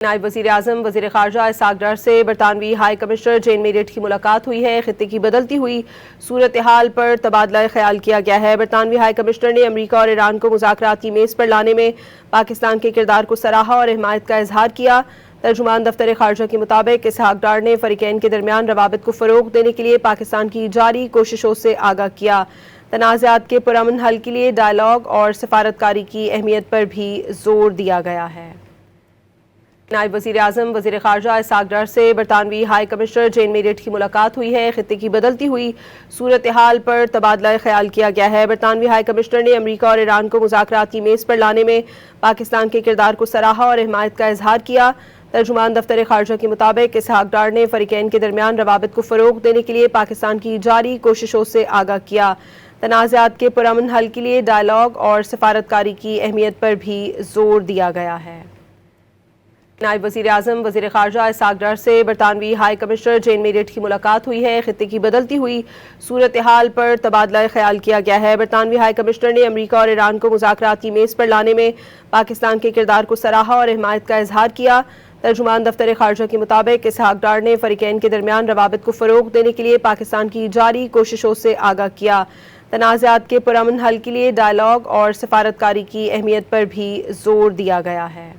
نائب وزیر اعظم وزیر خارجہ اسحاق ڈار سے برطانوی ہائی کمشنر جین میریٹ کی ملاقات ہوئی ہے۔ خطے کی بدلتی ہوئی صورتحال پر تبادلہ خیال کیا گیا ہے۔ برطانوی ہائی کمشنر نے امریکہ اور ایران کو مذاکرات کی میز پر لانے میں پاکستان کے کردار کو سراہا اور حمایت کا اظہار کیا۔ ترجمان دفتر خارجہ کے مطابق اسحاق ڈار نے فریقین کے درمیان روابط کو فروغ دینے کے لیے پاکستان کی جاری کوششوں سے آگاہ کیا۔ تنازعات کے پرامن حل کے لیے ڈائیلاگ اور سفارتکاری کی اہمیت پر بھی زور دیا گیا ہے۔ نائب وزیر اعظم وزیر خارجہ اسحاق ڈار سے برطانوی ہائی کمشنر جین میریٹ کی ملاقات ہوئی ہے۔ خطے کی بدلتی ہوئی صورتحال پر تبادلہ خیال کیا گیا ہے۔ برطانوی ہائی کمشنر نے امریکہ اور ایران کو مذاکرات کی میز پر لانے میں پاکستان کے کردار کو سراہا اور حمایت کا اظہار کیا۔ ترجمان دفتر خارجہ کے مطابق اسحاق ڈار نے فریقین کے درمیان روابط کو فروغ دینے کے لیے پاکستان کی جاری کوششوں سے آگاہ کیا۔ تنازعات کے پرامن حل کے لیے ڈائیلاگ اور سفارتکاری کی اہمیت پر بھی زور دیا گیا ہے۔ نائب وزیر اعظم وزیر خارجہ اسحاق ڈار سے برطانوی ہائی کمشنر جین میریٹ کی ملاقات ہوئی ہے۔ خطے کی بدلتی ہوئی صورتحال پر تبادلہ خیال کیا گیا ہے۔ برطانوی ہائی کمشنر نے امریکہ اور ایران کو مذاکرات کی میز پر لانے میں پاکستان کے کردار کو سراہا اور حمایت کا اظہار کیا۔ ترجمان دفتر خارجہ کے مطابق اسحاق ڈار نے فریقین کے درمیان روابط کو فروغ دینے کے لیے پاکستان کی جاری کوششوں سے آگاہ کیا۔ تنازعات کے پرامن حل کے لیے ڈائیلاگ اور سفارتکاری کی اہمیت پر بھی زور دیا گیا ہے۔